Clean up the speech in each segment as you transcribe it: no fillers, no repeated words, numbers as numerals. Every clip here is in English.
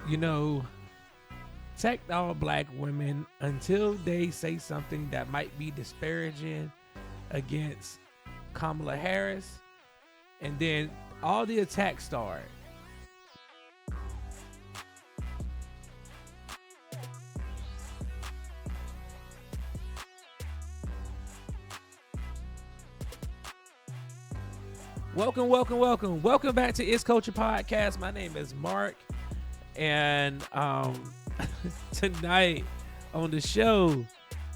You know, protect all black women until they say something that might be disparaging against Kamala Harris, and then all the attacks start. Welcome back to It's Culture Podcast. My name is Mark, and tonight on the show,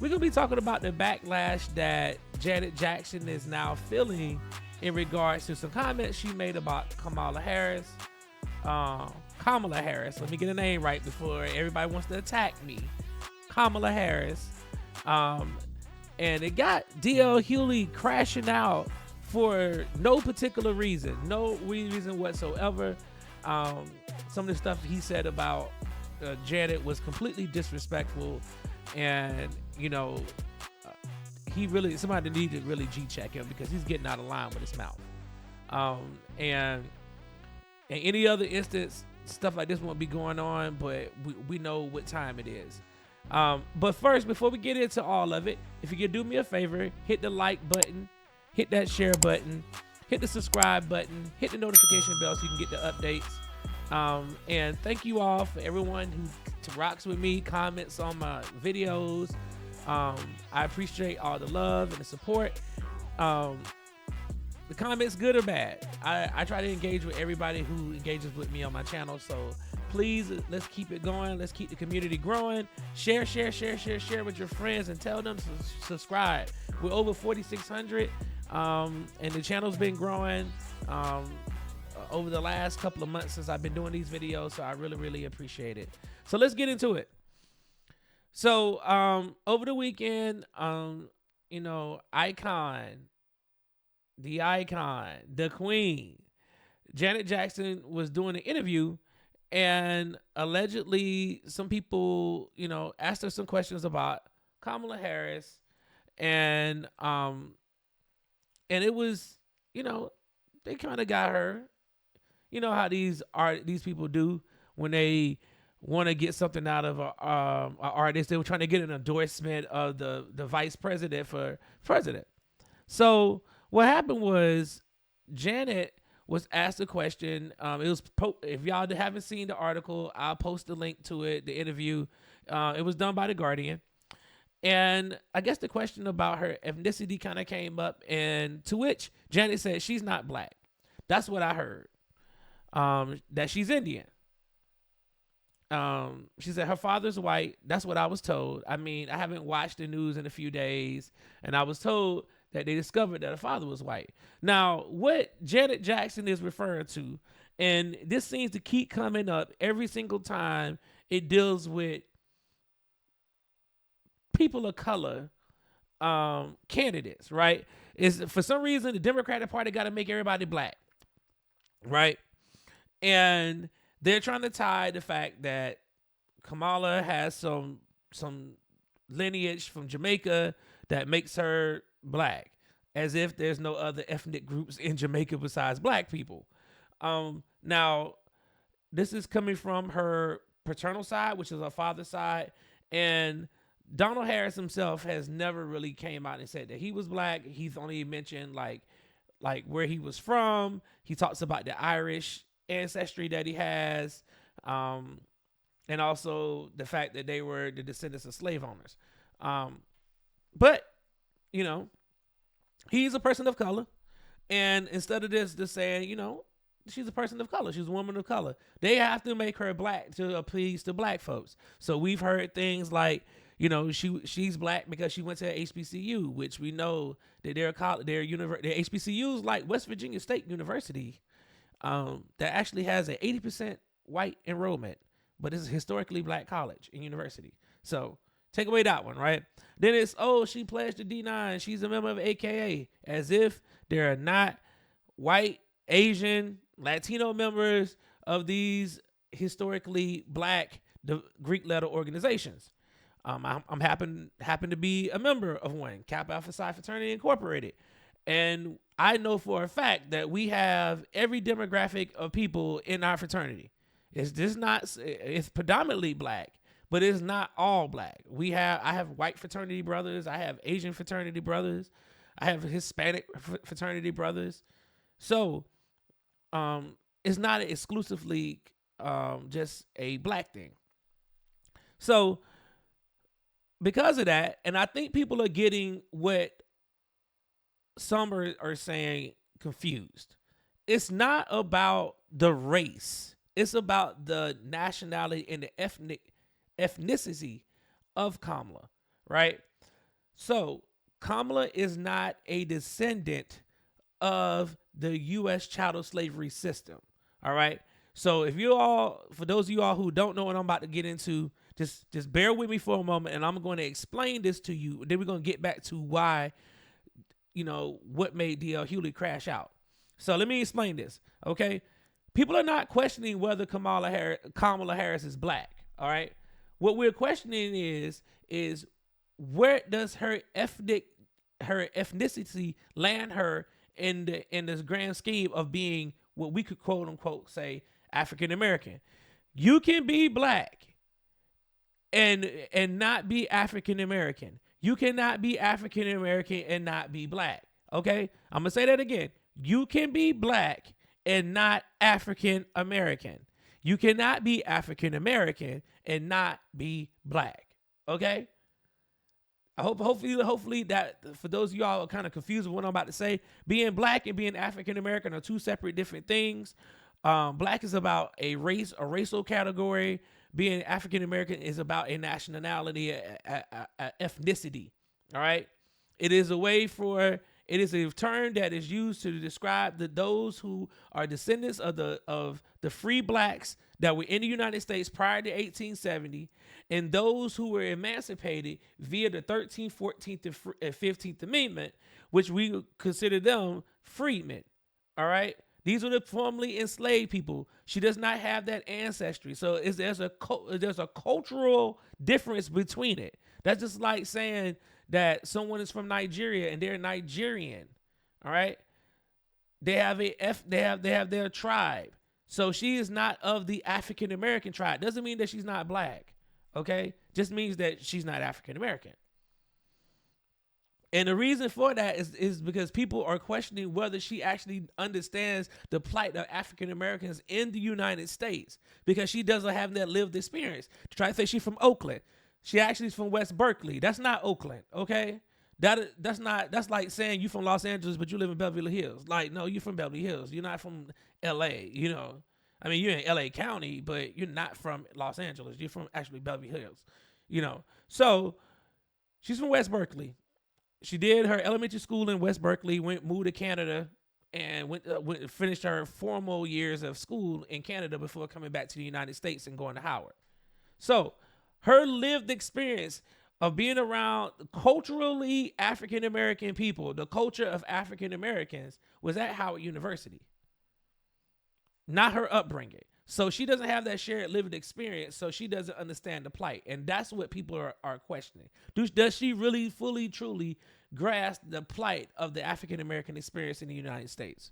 we're gonna be talking about the backlash that Janet Jackson is now feeling in regards to some comments she made about Kamala Harris. Kamala Harris. Let me get a name right before everybody wants to attack me. Kamala Harris. And it got DL Hughley crashing out for no particular reason, no reason whatsoever. Some of the stuff he said about Janet was completely disrespectful, and somebody needed to really G-check him because he's getting out of line with his mouth. And in any other instance, stuff like this won't be going on, but we know what time it is. But first, before we get into all of it, if you could do me a favor, hit the like button, hit that share button, hit the subscribe button, hit the notification bell so you can get the updates. And thank you all for everyone who rocks with me, comments on my videos. I appreciate all the love and the support. The comments, good or bad, I try to engage with everybody who engages with me on my channel. So please, let's keep it going. Let's keep the community growing. Share with your friends and tell them to subscribe. We're over 4,600, and the channel's been growing over the last couple of months since I've been doing these videos. So I really appreciate it. So let's get into it. So over the weekend, the queen, Janet Jackson was doing an interview, and allegedly some people, asked her some questions about Kamala Harris, and it was, they kind of got her. You know how these people do when they want to get something out of an artist. They were trying to get an endorsement of the vice president for president. So what happened was Janet was asked a question. If y'all haven't seen the article, I'll post the link to it, the interview. It was done by The Guardian. And I guess the question about her ethnicity kind of came up, and to which Janet said she's not black. That's what I heard. That she's Indian. She said her father's white. That's what I was told. I mean, I haven't watched the news in a few days, and I was told that they discovered that her father was white. Now, what Janet Jackson is referring to, and this seems to keep coming up every single time it deals with people of color candidates, right? Is for some reason the Democratic Party got to make everybody black, right? And they're trying to tie the fact that Kamala has some lineage from Jamaica that makes her black, as if there's no other ethnic groups in Jamaica besides black people. Now, this is coming from her paternal side, which is her father's side, and Donald Harris himself has never really came out and said that he was black. He's only mentioned like where he was from. He talks about the Irish ancestry that he has, and also the fact that they were the descendants of slave owners. But he's a person of color, and instead of just saying, she's a person of color, she's a woman of color, they have to make her black to appease to black folks. So we've heard things like, she's black because she went to HBCU, which we know that their HBCUs like West Virginia State University, that actually has an 80% white enrollment, but it's a historically black college and university. So take away that one, right? Then it's, she pledged to D9. She's a member of AKA, as if there are not white, Asian, Latino members of these historically black Greek letter organizations. I'm happen to be a member of one, Kappa Alpha Psi Fraternity Incorporated. And I know for a fact that we have every demographic of people in our fraternity. It's just not. It's predominantly black, but it's not all black. I have white fraternity brothers. I have Asian fraternity brothers. I have Hispanic fraternity brothers. So, it's not exclusively just a black thing. So, because of that, and I think people are getting what some are saying confused. It's not about the race. It's about the nationality and the ethnicity of Kamala, right? So Kamala is not a descendant of the U.S. chattel slavery system, all right? So for those of you all who don't know what I'm about to get into, just bear with me for a moment, and I'm going to explain this to you. Then we're going to get back to why, what made DL Hughley crash out. So let me explain this, okay? People are not questioning whether Kamala Harris is black, all right? What we're questioning is where does her ethnicity land her in this grand scheme of being what we could quote unquote say African American. You can be black and not be African American. You cannot be African American and not be black. Okay? I'm gonna say that again. You can be black and not African American. You cannot be African American and not be black. Okay? Hopefully that for those of y'all who are kind of confused with what I'm about to say, being black and being African American are two separate different things. Black is about a racial category. Being African American is about a nationality, a ethnicity. All right. It is a term that is used to describe those who are descendants of the free blacks that were in the United States prior to 1870, and those who were emancipated via the 13th, 14th, and 15th Amendment, which we consider them freedmen. All right. These are the formerly enslaved people. She does not have that ancestry. So there's a cultural difference between it. That's just like saying that someone is from Nigeria and they're Nigerian. All right. They have their tribe. So she is not of the African American tribe. Doesn't mean that she's not black. Okay. Just means that she's not African American. And the reason for that is because people are questioning whether she actually understands the plight of African Americans in the United States, because she doesn't have that lived experience. Try to say she's from Oakland. She actually is from West Berkeley. That's not Oakland, okay? That's like saying you from Los Angeles, but you live in Beverly Hills. Like, no, you're from Beverly Hills. You're not from LA, I mean, you're in LA County, but you're not from Los Angeles. You're from actually Beverly Hills, So she's from West Berkeley. She did her elementary school in West Berkeley, moved to Canada, and finished her formal years of school in Canada before coming back to the United States and going to Howard. So her lived experience of being around culturally African American people, the culture of African Americans, was at Howard University, not her upbringing. So she doesn't have that shared lived experience, so she doesn't understand the plight. And that's what people are questioning. Does she really fully, truly grasp the plight of the African American experience in the United States?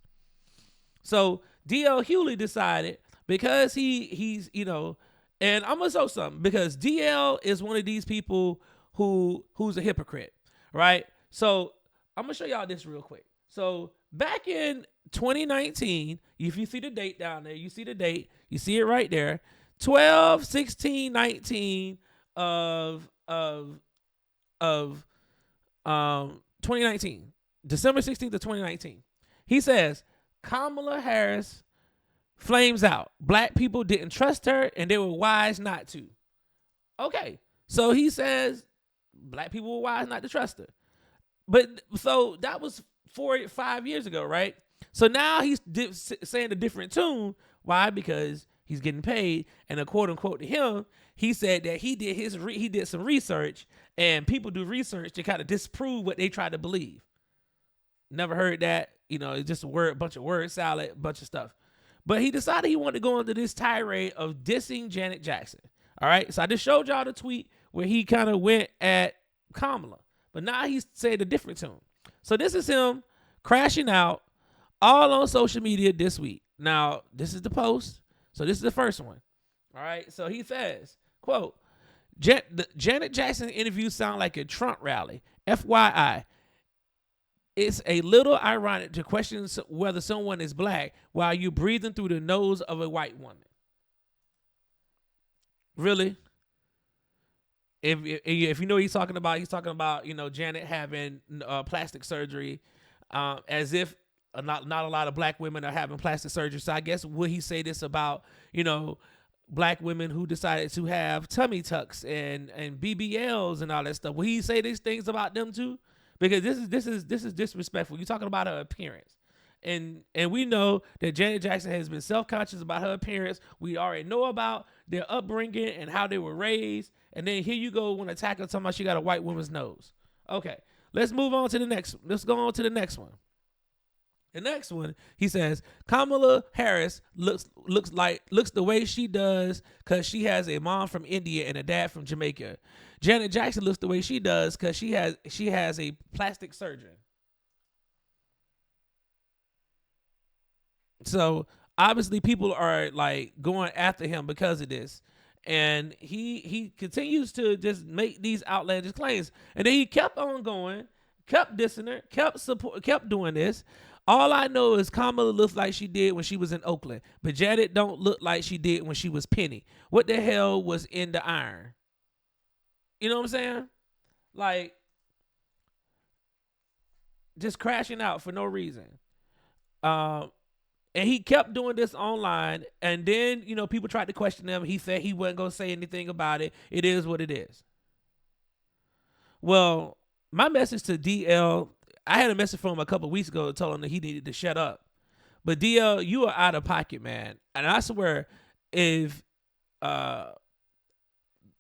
So DL Hughley decided, because he's, and I'm going to show something, because DL is one of these people who's a hypocrite, right? So I'm going to show y'all this real quick. So back in 2019, if you see the date down there, you see the date, you see it right there, 12/16/19 of 2019, December 16th of 2019. He says, Kamala Harris flames out. Black people didn't trust her and they were wise not to. Okay. So he says black people were wise not to trust her. But so that was 5 years ago, right? So now he's saying a different tune. Why? Because he's getting paid, and a quote unquote to him, he said that he did some research, and people do research to kind of disprove what they try to believe. Never heard that. It's just a bunch of word salad, a bunch of stuff. But he decided he wanted to go into this tirade of dissing Janet Jackson. All right, so I just showed y'all the tweet where he kind of went at Kamala, but now he's saying a different tune. So this is him crashing out all on social media this week. Now, this is the post. So this is the first one. All right. So he says, quote, the Janet Jackson interview sound like a Trump rally. FYI, it's a little ironic to question whether someone is black while you breathing through the nose of a white woman. Really? If you know what he's talking about Janet having plastic surgery, as if not a lot of black women are having plastic surgery. So I guess would he say this about black women who decided to have tummy tucks and BBLs and all that stuff? Will he say these things about them too? Because this is disrespectful. You're talking about her appearance. And we know that Janet Jackson has been self-conscious about her appearance. We already know about their upbringing and how they were raised. And then here you go when attack her talking about she got a white woman's nose. Okay, let's move on to the next. Let's go on to the next one. The next one, he says, Kamala Harris looks the way she does because she has a mom from India and a dad from Jamaica. Janet Jackson looks the way she does because she has a plastic surgeon. So obviously people are like going after him because of this. And he continues to just make these outlandish claims. And then he kept on going, kept dissing her, kept doing this. All I know is Kamala looks like she did when she was in Oakland, but Janet don't look like she did when she was Penny. What the hell was in the iron? You know what I'm saying? Like, just crashing out for no reason. And he kept doing this online, and then, people tried to question him. He said he wasn't going to say anything about it. It is what it is. Well, my message to DL, I had a message from him a couple of weeks ago that told him that he needed to shut up. But DL, you are out of pocket, man. And I swear, if the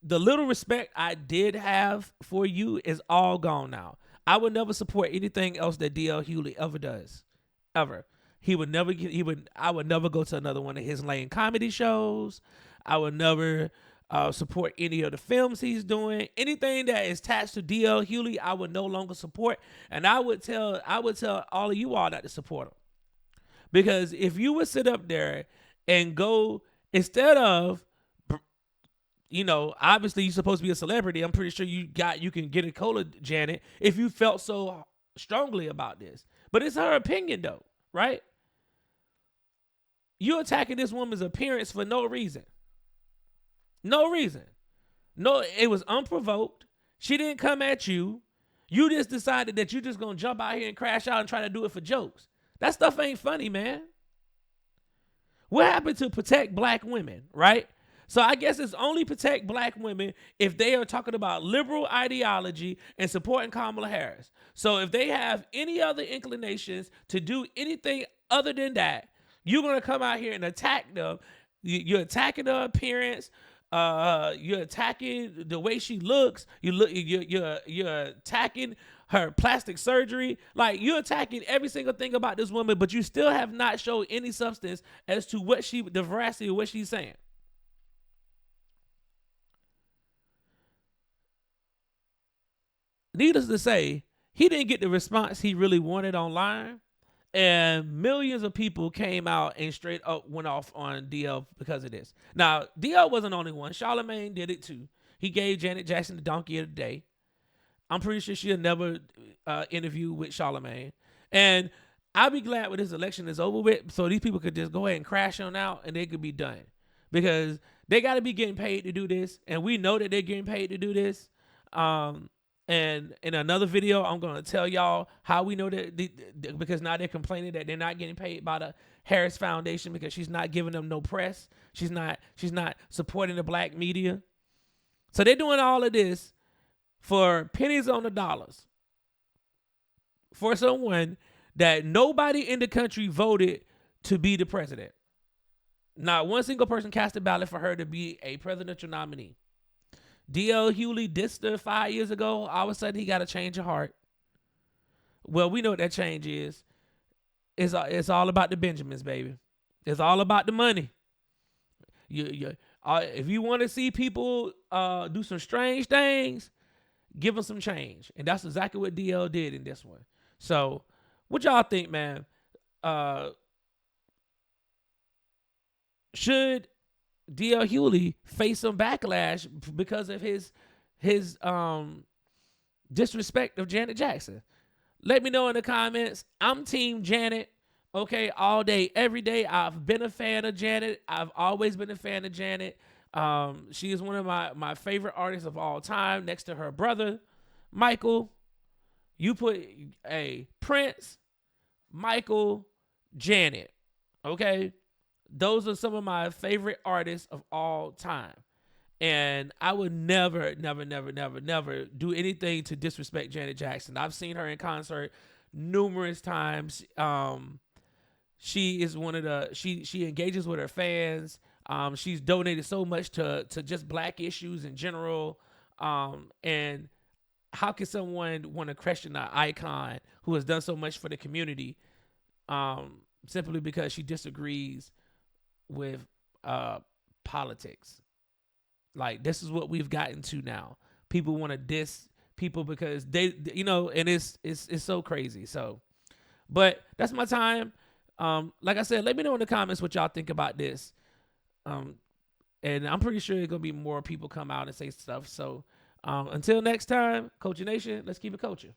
little respect I did have for you is all gone now. I would never support anything else that DL Hughley ever does. Ever. I would never go to another one of his lame comedy shows. I would never support any of the films he's doing. Anything that is attached to DL Hughley, I would no longer support. And I would tell all of you all not to support him. Because if you would sit up there and go, instead of, obviously you're supposed to be a celebrity. I'm pretty sure you can get a cola, Janet, if you felt so strongly about this. But it's her opinion though, right? You're attacking this woman's appearance for no reason. No reason. No, it was unprovoked. She didn't come at you. You just decided that you're just going to jump out here and crash out and try to do it for jokes. That stuff ain't funny, man. What happened to protect black women, right? So I guess it's only protect black women if they are talking about liberal ideology and supporting Kamala Harris. So if they have any other inclinations to do anything other than that, you're going to come out here and attack them. You're attacking her appearance. You're attacking the way she looks. You're attacking her plastic surgery. Like, you're attacking every single thing about this woman, but you still have not shown any substance as to the veracity of what she's saying. Needless to say, he didn't get the response he really wanted online. And millions of people came out and straight up went off on DL because of this. Now, DL wasn't the only one. Charlamagne did it too. He gave Janet Jackson the donkey of the day. I'm pretty sure she'll never interview with Charlamagne. And I'll be glad when this election is over with so these people could just go ahead and crash on out and they could be done. Because they got to be getting paid to do this. And we know that they're getting paid to do this. And in another video, I'm going to tell y'all how we know that because now they're complaining that they're not getting paid by the Harris Foundation because she's not giving them no press. She's not supporting the black media. So they're doing all of this for pennies on the dollars for someone that nobody in the country voted to be the president. Not one single person cast a ballot for her to be a presidential nominee. DL Hughley dissed her 5 years ago. All of a sudden, he got a change of heart. Well, we know what that change is. It's all about the Benjamins, baby. It's all about the money. If you want to see people do some strange things, give them some change. And that's exactly what DL did in this one. So, what y'all think, man? Should DL Hughley faced some backlash because of his disrespect of Janet Jackson. Let me know in the comments. I'm Team Janet. Okay, all day, every day. I've been a fan of Janet. I've always been a fan of Janet. She is one of my favorite artists of all time, next to her brother, Michael. You put a Prince, Michael, Janet. Okay, those are some of my favorite artists of all time. And I would never, never, never, never, never do anything to disrespect Janet Jackson. I've seen her in concert numerous times. She is one of the she engages with her fans. She's donated so much to just black issues in general. And how can someone want to question an icon who has done so much for the community simply because she disagrees with politics? Like, this is what we've gotten to now. People want to diss people because they, and it's so crazy. So, but that's my time. Like I said, let me know in the comments what y'all think about this. And I'm pretty sure there's gonna be more people come out and say stuff. So, until next time, Culture Nation, let's keep it culture.